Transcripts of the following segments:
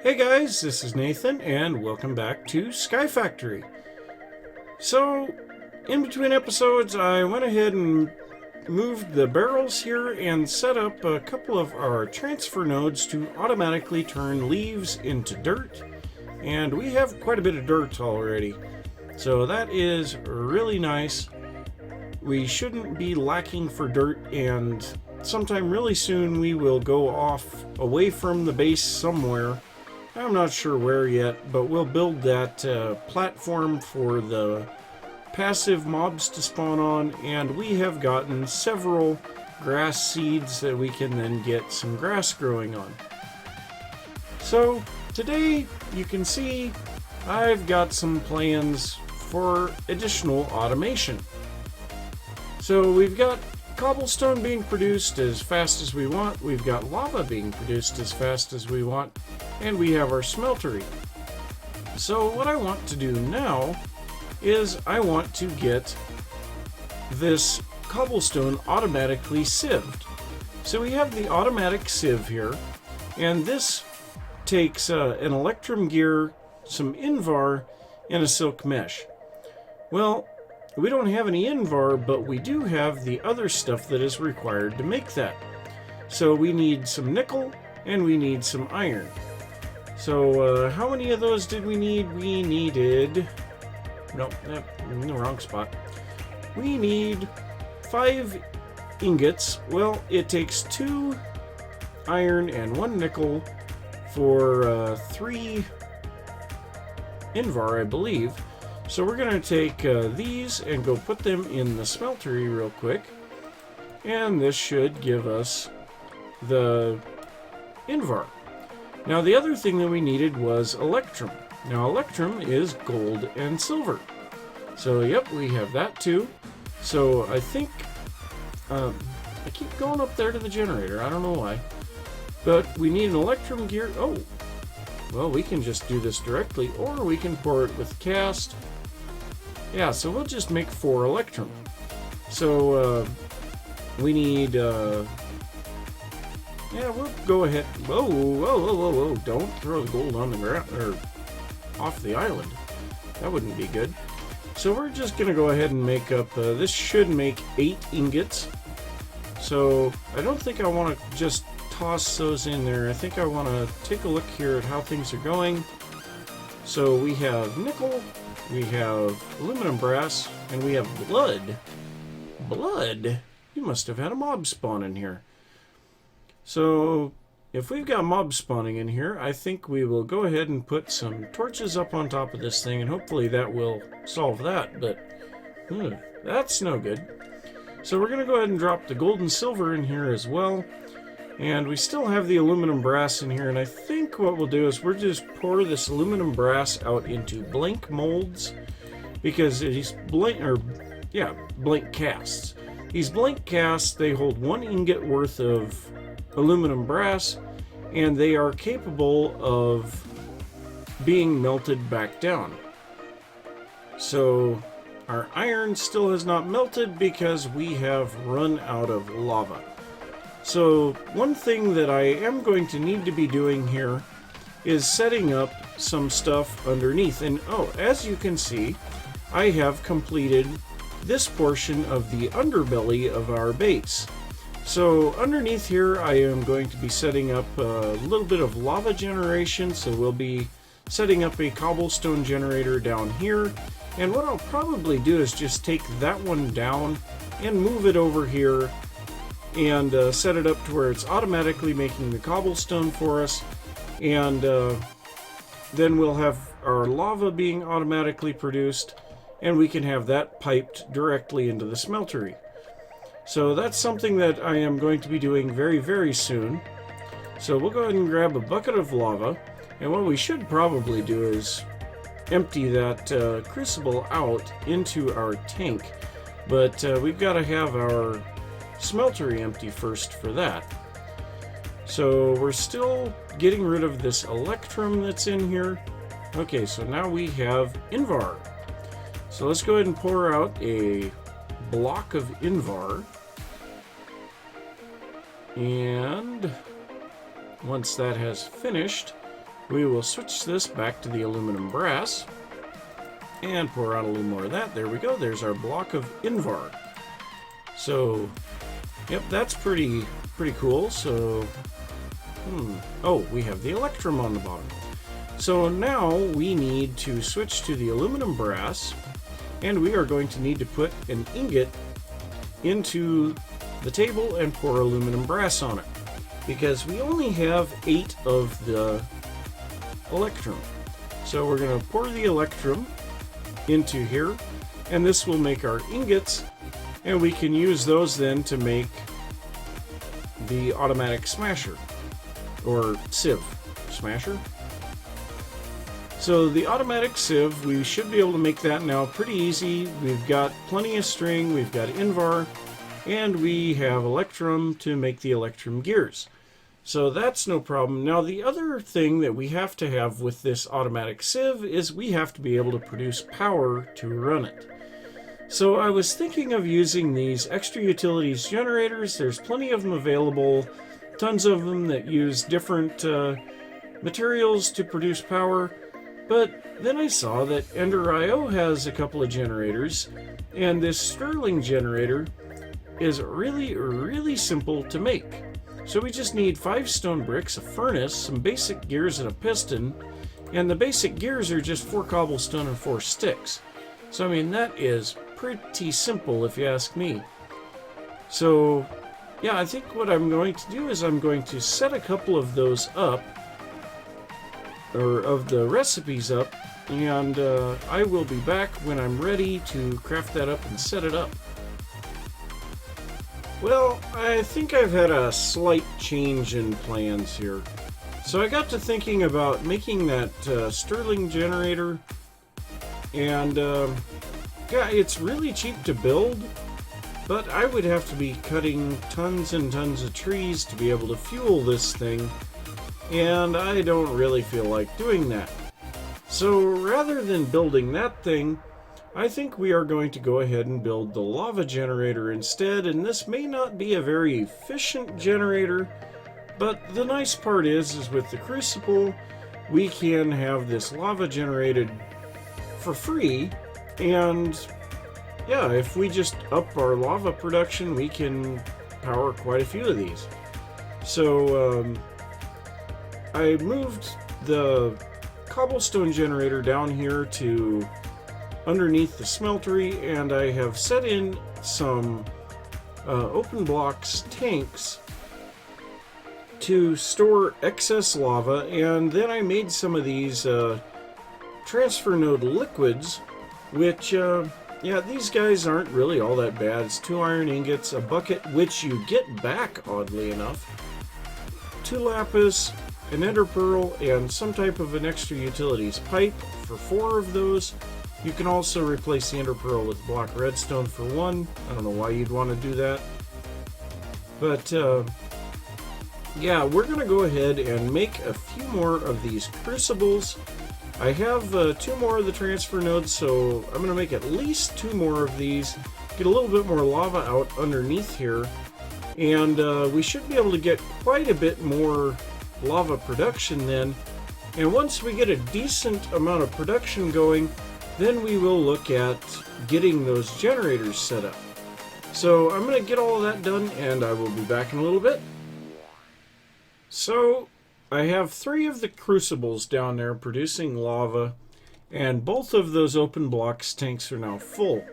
Hey guys, this is Nathan, and welcome back to Sky Factory. So, in between episodes, I went ahead and moved the barrels here and set up a couple of our transfer nodes to automatically turn leaves into dirt. And we have quite a bit of dirt already, so that is really nice. We shouldn't be lacking for dirt, and sometime really soon we will go off away from the base somewhere. I'm not sure where yet, but we'll build that platform for the passive mobs to spawn on, and we have gotten several grass seeds that we can then get some grass growing on. So today you can see I've got some plans for additional automation. So we've got cobblestone being produced as fast as we want, we've got lava being produced as fast as we want, and we have our smeltery. So what I want to do now is I want to get this cobblestone automatically sieved. So we have the automatic sieve here, and this takes an Electrum gear, some Invar, and a silk mesh. Well, we don't have any Invar, but we do have the other stuff that is required to make that. So we need some nickel, and we need some iron. So how many of those did we need? We needed... Nope, in the wrong spot. We need 5 ingots. Well, it takes 2 iron and 1 nickel for 3 Invar, I believe. So we're going to take these and go put them in the smeltery real quick. And this should give us the Invar. Now the other thing that we needed was Electrum. Now Electrum is gold and silver. So yep, we have that too. So I think, I keep going up there to the generator, I don't know why. But we need an Electrum gear. Oh, well, we can just do this directly, or we can pour it with cast. Yeah, so we'll just make 4 Electrum. So we need, yeah, we'll go ahead. Whoa, whoa, whoa, whoa, whoa. Don't throw the gold on the ground, or off the island. That wouldn't be good. So we're just going to go ahead and make up, this should make 8 ingots. So I don't think I want to just toss those in there. I think I want to take a look here at how things are going. So we have nickel, we have aluminum brass, and we have blood. Blood? You must have had a mob spawn in here. So if we've got mobs spawning in here, I think we will go ahead and put some torches up on top of this thing, and hopefully that will solve that, but that's no good. So we're going to go ahead and drop the gold and silver in here as well, and we still have the aluminum brass in here, and I think what we'll do is we'll just pour this aluminum brass out into blank molds, because these blank casts. These blank casts, they hold 1 ingot worth of aluminum brass, and they are capable of being melted back down. So our iron still has not melted because we have run out of lava. So one thing that I am going to need to be doing here is setting up some stuff underneath. And oh, as you can see, I have completed this portion of the underbelly of our base. So underneath here I am going to be setting up a little bit of lava generation, so we'll be setting up a cobblestone generator down here, and what I'll probably do is just take that one down and move it over here and set it up to where it's automatically making the cobblestone for us, and then we'll have our lava being automatically produced, and we can have that piped directly into the smeltery. So that's something that I am going to be doing very, very soon. So we'll go ahead and grab a bucket of lava, and what we should probably do is empty that crucible out into our tank. But we've got to have our smeltery empty first for that. So we're still getting rid of this Electrum that's in here. Okay, so now we have Invar. So let's go ahead and pour out a block of Invar. And once that has finished, we will switch this back to the aluminum brass and pour out a little more of that. There we go. There's our block of Invar. So, yep, that's pretty cool. So, oh, we have the Electrum on the bottom. So now we need to switch to the aluminum brass, and we are going to need to put an ingot into the table and pour aluminum brass on it, because we only have 8 of the Electrum. So we're going to pour the Electrum into here, and this will make our ingots, and we can use those then to make the automatic smasher, or sieve. Smasher? So the automatic sieve, we should be able to make that now pretty easy. We've got plenty of string, we've got Invar, and we have Electrum to make the Electrum gears. So that's no problem. Now the other thing that we have to have with this automatic sieve is we have to be able to produce power to run it. So I was thinking of using these extra utilities generators. There's plenty of them available, tons of them that use different materials to produce power. But then I saw that Ender.io has a couple of generators, and this Sterling generator is really simple to make. So we just need 5 stone bricks, a furnace, some basic gears, and a piston. And the basic gears are just 4 cobblestone and 4 sticks. So I mean, that is pretty simple if you ask me. So yeah, I think what I'm going to do is I'm going to set a couple of those up, or of the recipes up, and I will be back when I'm ready to craft that up and set it up. Well, I think I've had a slight change in plans here. So I got to thinking about making that Sterling generator, and yeah, it's really cheap to build, but I would have to be cutting tons and tons of trees to be able to fuel this thing, and I don't really feel like doing that. So rather than building that thing, I think we are going to go ahead and build the lava generator instead, and this may not be a very efficient generator, but the nice part is with the crucible, we can have this lava generated for free, and yeah, if we just up our lava production, we can power quite a few of these. So I moved the cobblestone generator down here to underneath the smeltery, and I have set in some open blocks tanks to store excess lava, and then I made some of these transfer node liquids, which yeah, these guys aren't really all that bad. It's 2 iron ingots, a bucket, which you get back oddly enough, 2 lapis, an ender pearl, and some type of an extra utilities pipe for 4 of those. You can also replace the ender pearl with block redstone for 1. I don't know why you'd want to do that, but yeah, we're gonna go ahead and make a few more of these crucibles. I have 2 more of the transfer nodes, so I'm gonna make at least 2 more of these, get a little bit more lava out underneath here, and we should be able to get quite a bit more lava production then. And once we get a decent amount of production going, then we will look at getting those generators set up. So I'm going to get all of that done, and I will be back in a little bit. So I have 3 of the crucibles down there producing lava, and both of those open blocks tanks are now full.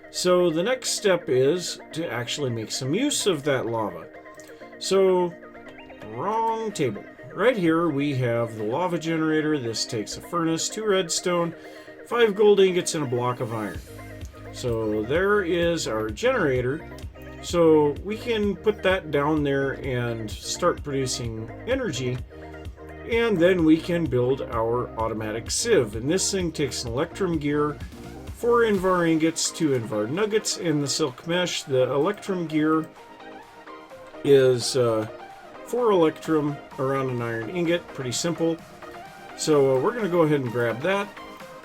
So the next step is to actually make some use of that lava. So, wrong table. Right here we have the lava generator. This takes a furnace, 2 redstone, 5 gold ingots, and a block of iron. So there is our generator. So we can put that down there and start producing energy, and then we can build our automatic sieve. And this thing takes an Electrum gear, 4 Invar ingots, 2 Invar nuggets, and the silk mesh. The Electrum gear is 4 Electrum around an iron ingot. Pretty simple. So we're going to go ahead and grab that.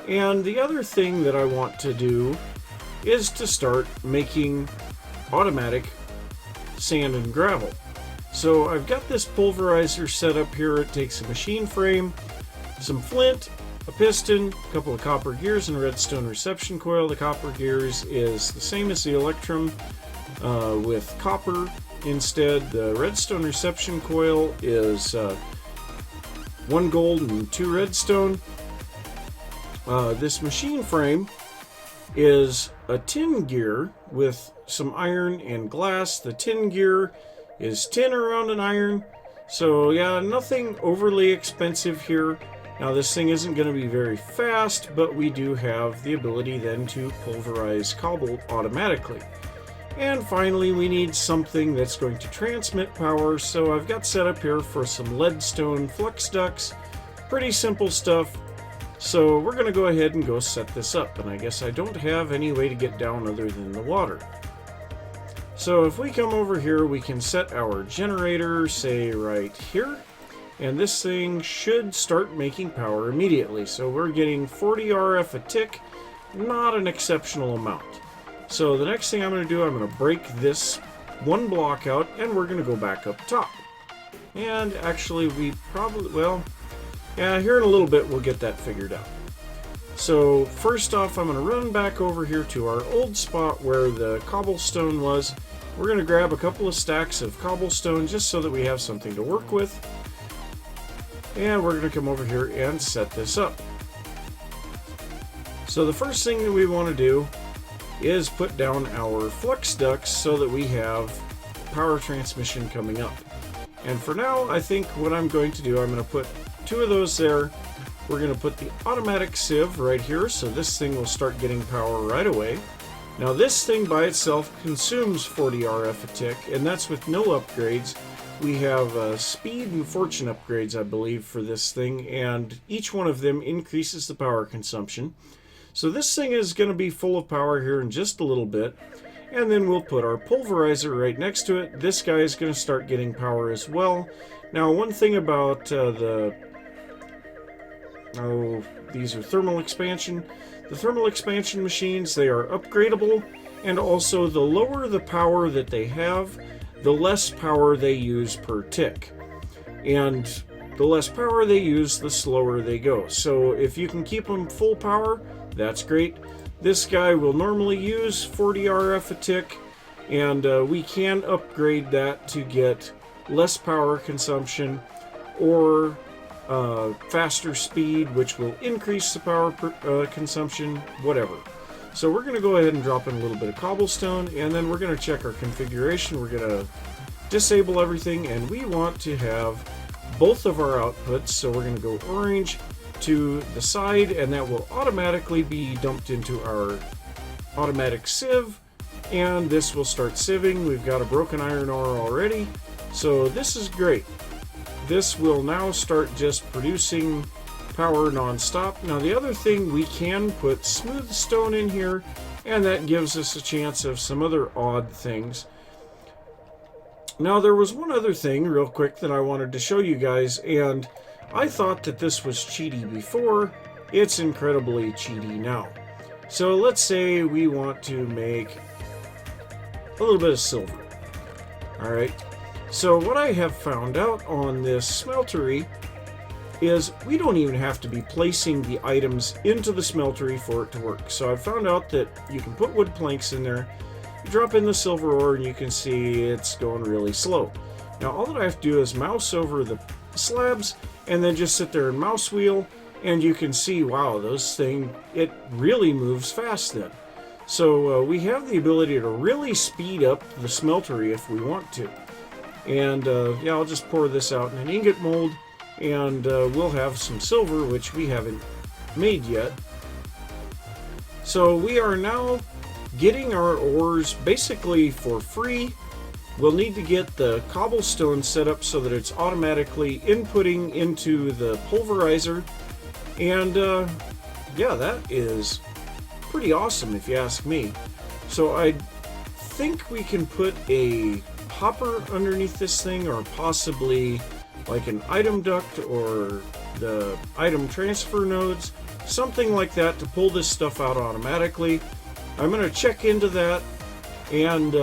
And the other thing that I want to do is to start making automatic sand and gravel. So I've got this pulverizer set up here. It takes a machine frame, some flint, a piston, a couple of copper gears, and a redstone reception coil. The copper gears is the same as the Electrum with copper instead. The redstone reception coil is 1 gold and 2 redstone. This machine frame is a tin gear with some iron and glass. The tin gear is tin around an iron. So yeah, nothing overly expensive here. Now this thing isn't going to be very fast, but we do have the ability then to pulverize cobble automatically. And finally, we need something that's going to transmit power, so I've got set up here for some leadstone flux ducts. Pretty simple stuff. So we're going to go ahead and go set this up, and I guess I don't have any way to get down other than the water. So if we come over here, we can set our generator, say right here, and this thing should start making power immediately. So we're getting 40 RF a tick, not an exceptional amount. So the next thing I'm going to do, I'm going to break this one block out, and we're going to go back up top. And actually, we probably, well, yeah, here in a little bit we'll get that figured out. So first off, I'm going to run back over here to our old spot where the cobblestone was. We're going to grab a couple of stacks of cobblestone just so that we have something to work with. And we're going to come over here and set this up. So the first thing that we want to do is put down our flux ducts so that we have power transmission coming up. And for now, I think what I'm going to do, I'm going to put 2 of those there. We're going to put the automatic sieve right here, so this thing will start getting power right away. Now this thing by itself consumes 40 RF a tick, and that's with no upgrades. We have speed and fortune upgrades, I believe, for this thing, and each one of them increases the power consumption. So this thing is going to be full of power here in just a little bit, and then we'll put our pulverizer right next to it. This guy is going to start getting power as well. Now one thing about these are thermal expansion. The thermal expansion machines, they are upgradable, and also the lower the power that they have, the less power they use per tick. And the less power they use, the slower they go. So if you can keep them full power, that's great. This guy will normally use 40 RF a tick, and we can upgrade that to get less power consumption or faster speed, which will increase the power consumption, whatever. So we're going to go ahead and drop in a little bit of cobblestone, and then we're going to check our configuration. We're going to disable everything, and we want to have both of our outputs. So we're going to go orange to the side, and that will automatically be dumped into our automatic sieve, and this will start sieving. We've got a broken iron ore already, so this is great. This will now start just producing power non-stop. Now the other thing, we can put smooth stone in here, and that gives us a chance of some other odd things. Now there was one other thing real quick that I wanted to show you guys, and I thought that this was cheaty before. It's incredibly cheaty now. So let's say we want to make a little bit of silver. Alright, so what I have found out on this smeltery is we don't even have to be placing the items into the smeltery for it to work. So I've found out that you can put wood planks in there, you drop in the silver ore, and you can see it's going really slow. Now all that I have to do is mouse over the slabs and then just sit there and mouse wheel, and you can see, wow, it really moves fast then. So we have the ability to really speed up the smeltery if we want to. And yeah, I'll just pour this out in an ingot mold, and we'll have some silver, which we haven't made yet. So we are now getting our ores basically for free. We'll need to get the cobblestone set up so that it's automatically inputting into the pulverizer. And yeah, that is pretty awesome if you ask me. So I think we can put a hopper underneath this thing, or possibly like an item duct or the item transfer nodes, something like that, to pull this stuff out automatically. I'm going to check into that, and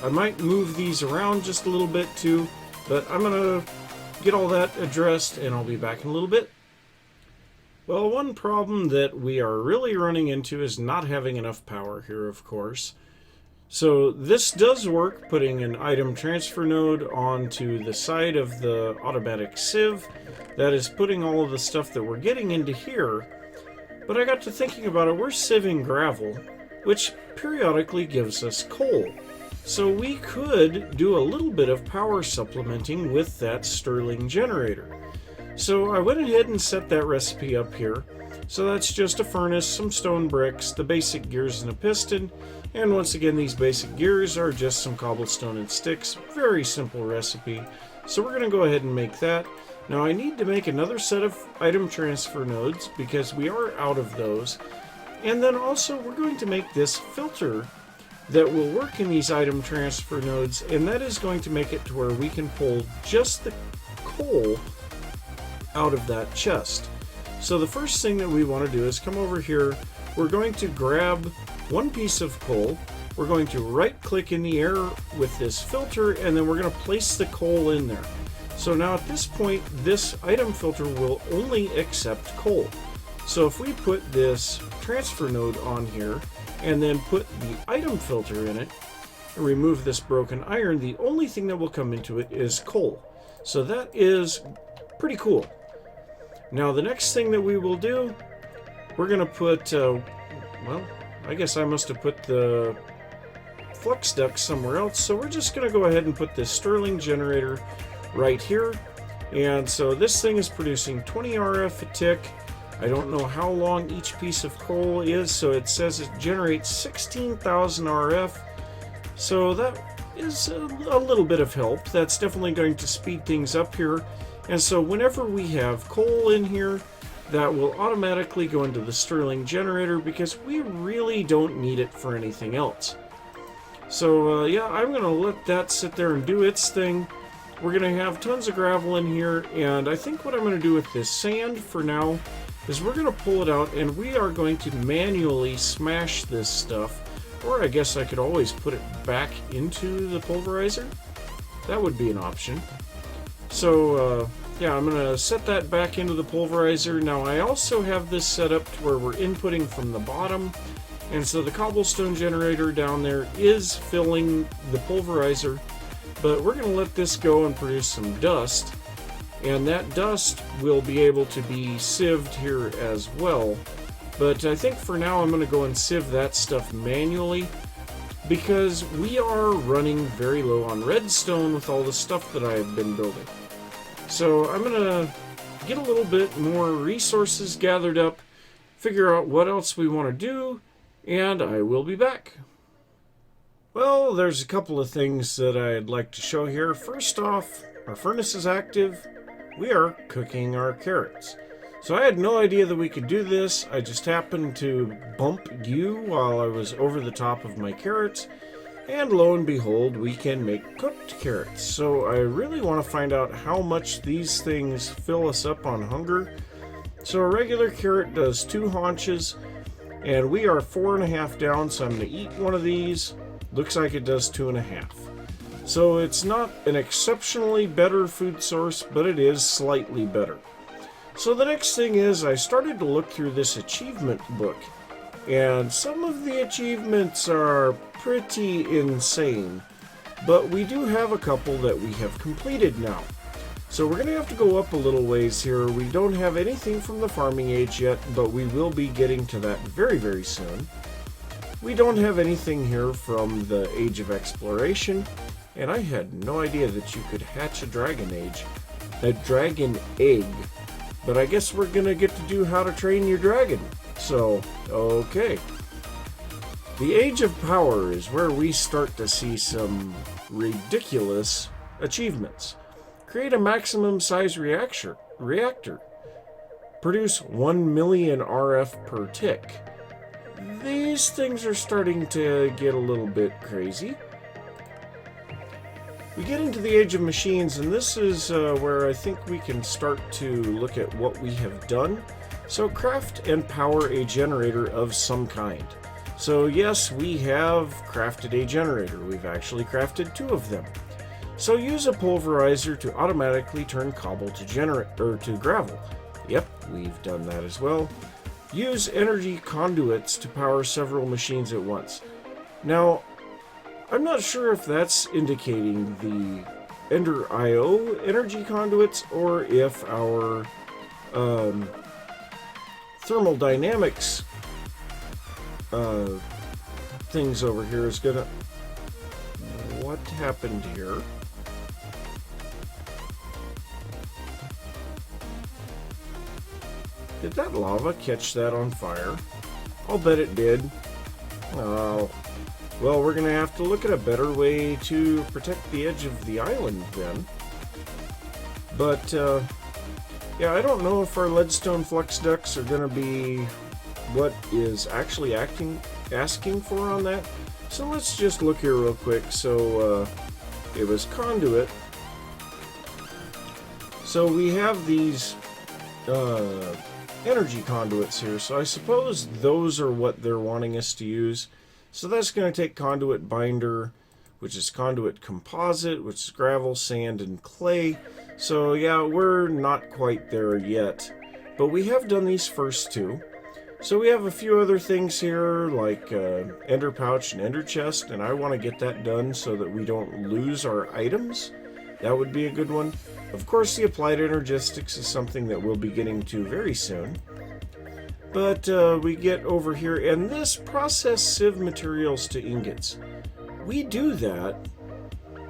I might move these around just a little bit too, but I'm going to get all that addressed, and I'll be back in a little bit. Well, one problem that we are really running into is not having enough power here, of course. So this does work, putting an item transfer node onto the side of the automatic sieve. That is putting all of the stuff that we're getting into here. But I got to thinking about it, we're sieving gravel, which periodically gives us coal. So we could do a little bit of power supplementing with that Stirling generator. So I went ahead and set that recipe up here. So that's just a furnace, some stone bricks, the basic gears and a piston. And once again, these basic gears are just some cobblestone and sticks. Very simple recipe. So we're going to go ahead and make that. Now I need to make another set of item transfer nodes because we are out of those. And then also we're going to make this filter that will work in these item transfer nodes, and that is going to make it to where we can pull just the coal out of that chest. So the first thing that we want to do is come over here. We're going to grab one piece of coal. We're going to right click in the air with this filter, and then we're going to place the coal in there. So now at this point, this item filter will only accept coal. So if we put this transfer node on here and then put the item filter in it and remove this broken iron, the only thing that will come into it is coal. So that is pretty cool. Now the next thing that we will do, we're going to put, well, I guess I must have put the Flux Ducks somewhere else. So we're just going to go ahead and put this Stirling generator right here. And so this thing is producing 20 RF a tick. I don't know how long each piece of coal is, so it says it generates 16,000 RF. So that is a little bit of help. That's definitely going to speed things up here. And so whenever we have coal in here, that will automatically go into the Stirling generator because we really don't need it for anything else. So yeah, I'm going to let that sit there and do its thing. We're going to have tons of gravel in here, and I think what I'm going to do with this sand for now is we're going to pull it out and we are going to manually smash this stuff. Or I guess I could always put it back into the pulverizer. That would be an option. So yeah, I'm going to set that back into the pulverizer. Now I also have this set up to where we're inputting from the bottom. And so the cobblestone generator down there is filling the pulverizer. But we're going to let this go and produce some dust. And that dust will be able to be sieved here as well. But I think for now I'm going to go and sieve that stuff manually because we are running very low on redstone with all the stuff that I have been building. So I'm going to get a little bit more resources gathered up, figure out what else we want to do, and I will be back. Well, there's a couple of things that I'd like to show here. First off, our furnace is active. We are cooking our carrots. So I had no idea that we could do this. I just happened to bump you while I was over the top of my carrots. And lo and behold, we can make cooked carrots. So I really want to find out how much these things fill us up on hunger. So a regular carrot does 2 haunches. And we are 4.5 down, so I'm going to eat one of these. Looks like it does 2.5. So it's not an exceptionally better food source, but it is slightly better. So the next thing is I started to look through this achievement book, and some of the achievements are pretty insane, but we do have a couple that we have completed now. So we're going to have to go up a little ways here. We don't have anything from the farming age yet, but we will be getting to that very, very soon. We don't have anything here from the Age of Exploration, and I had no idea that you could hatch a dragon egg. But I guess we're gonna get to do how to train your dragon. So, okay. The Age of Power is where we start to see some ridiculous achievements. Create a maximum size reactor. Produce 1 million RF per tick. These things are starting to get a little bit crazy. We get into the Age of Machines, and this is where I think we can start to look at what we have done. So craft and power a generator of some kind. So yes, we have crafted a generator. We've actually crafted 2 of them. So use a pulverizer to automatically turn cobble to gravel. Yep, we've done that as well. Use energy conduits to power several machines at once. Now, I'm not sure if that's indicating the Ender IO energy conduits or if our thermodynamics things over here is gonna... What happened here? Did that lava catch that on fire? I'll bet it did. Oh, well, we're gonna have to look at a better way to protect the edge of the island then. But, yeah, I don't know if our leadstone flux ducks are gonna be what is actually asking for on that. So let's just look here real quick. So, it was Conduit. So we have these, energy conduits here, so I suppose those are what they're wanting us to use. So that's going to take conduit binder, which is conduit composite, which is gravel, sand, and clay. So yeah, we're not quite there yet, but we have done these first two. So we have a few other things here, like ender pouch and ender chest, and I want to get that done so that we don't lose our items. That would be a good one. Of course, the applied energistics is something that we'll be getting to very soon. But we get over here, and this process sieve materials to ingots. We do that,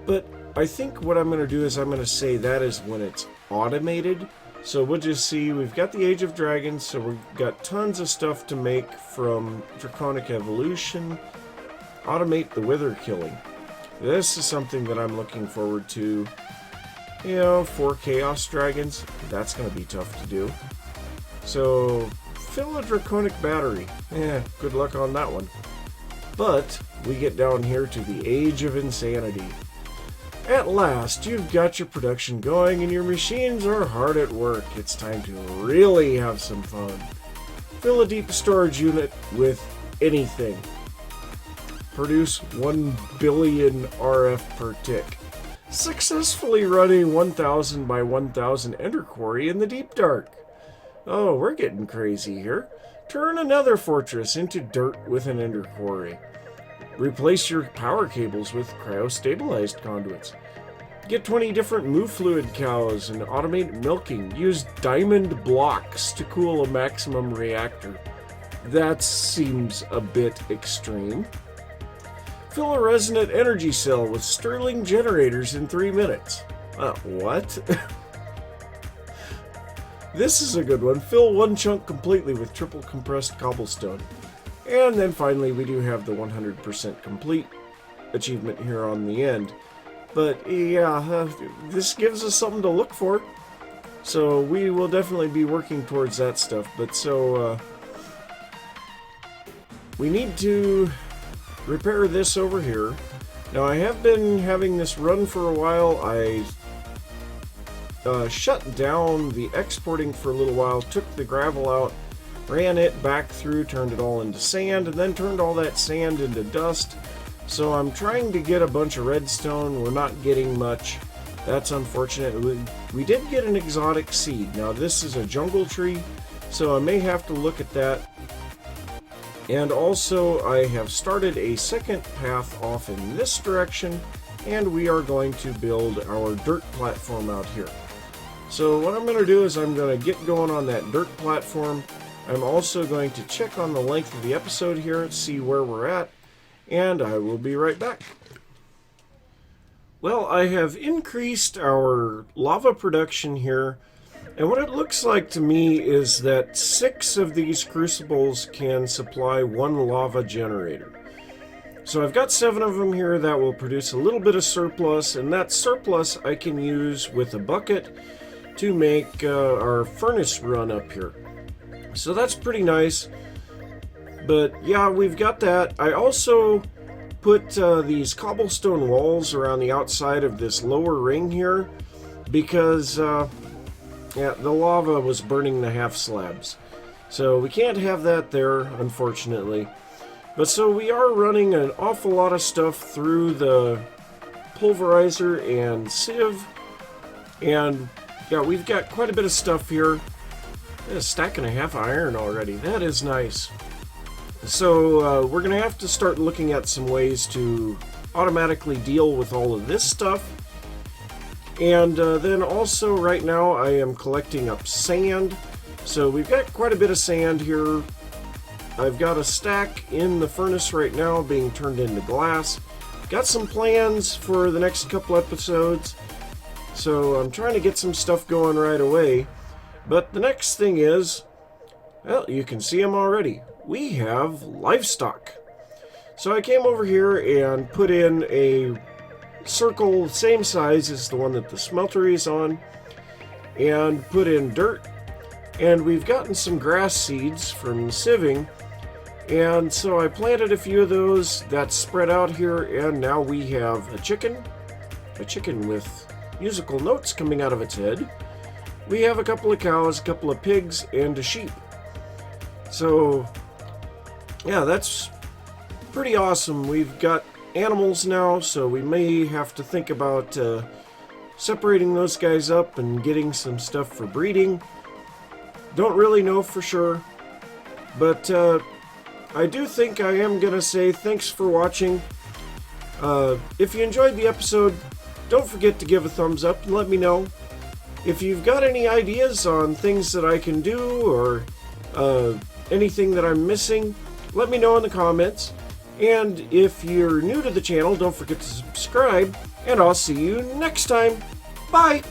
but I think what I'm going to do is I'm going to say that is when it's automated. So we'll just see, we've got the Age of Dragons, so we've got tons of stuff to make from Draconic Evolution. Automate the wither killing. This is something that I'm looking forward to. You know, 4 Chaos Dragons, that's going to be tough to do. So, fill a Draconic Battery. Good luck on that one. But, we get down here to the Age of Insanity. At last, you've got your production going and your machines are hard at work. It's time to really have some fun. Fill a deep storage unit with anything. Produce 1 billion RF per tick. Successfully running 1000 by 1000 Ender Quarry in the deep dark. Oh, we're getting crazy here. Turn another fortress into dirt with an Ender Quarry. Replace your power cables with cryo-stabilized conduits. Get 20 different moo fluid cows and automate milking. Use diamond blocks to cool a maximum reactor. That seems a bit extreme. Fill a resonant energy cell with Stirling generators in 3 minutes. What? This is a good one. Fill 1 chunk completely with triple compressed cobblestone. And then finally we do have the 100% complete achievement here on the end. But yeah, this gives us something to look for. So we will definitely be working towards that stuff. But so, we need to repair this over here. Now I have been having this run for a while. I shut down the exporting for a little while, took the gravel out, ran it back through, turned it all into sand, and then turned all that sand into dust. So I'm trying to get a bunch of redstone. We're not getting much. That's unfortunate. We did get an exotic seed. Now this is a jungle tree, so I may have to look at that. And also I have started a second path off in this direction, and we are going to build our dirt platform out here. So what I'm going to do is I'm going to get going on that dirt platform. I'm also going to check on the length of the episode here and see where we're at, and I will be right back. Well, I have increased our lava production here, and what it looks like to me is that 6 of these crucibles can supply 1 lava generator. So I've got 7 of them here that will produce a little bit of surplus, and that surplus I can use with a bucket to make our furnace run up here. So that's pretty nice. But yeah, we've got that. I also put these cobblestone walls around the outside of this lower ring here because yeah, the lava was burning the half slabs. So we can't have that there, unfortunately. But so we are running an awful lot of stuff through the pulverizer and sieve. And yeah, we've got quite a bit of stuff here. A stack and a half of iron already. That is nice. So we're going to have to start looking at some ways to automatically deal with all of this stuff. And then also right now I am collecting up sand. So we've got quite a bit of sand here. I've got a stack in the furnace right now being turned into glass. Got some plans for the next couple episodes. So I'm trying to get some stuff going right away. But the next thing is, well, you can see them already. We have Livestock. So I came over here and put in a circle same size as the one that the smeltery is on, and put in dirt, and we've gotten some grass seeds from sieving, and so I planted a few of those that spread out here, and now we have a chicken with musical notes coming out of its head. We have a couple of cows, a couple of pigs, and a sheep. So yeah, that's pretty awesome. We've got animals now, so we may have to think about separating those guys up and getting some stuff for breeding. Don't really know for sure, but I do think I am gonna say thanks for watching. If you enjoyed the episode, don't forget to give a thumbs up and let me know. If you've got any ideas on things that I can do, or anything that I'm missing, let me know in the comments. And if you're new to the channel, don't forget to subscribe, and I'll see you next time. Bye!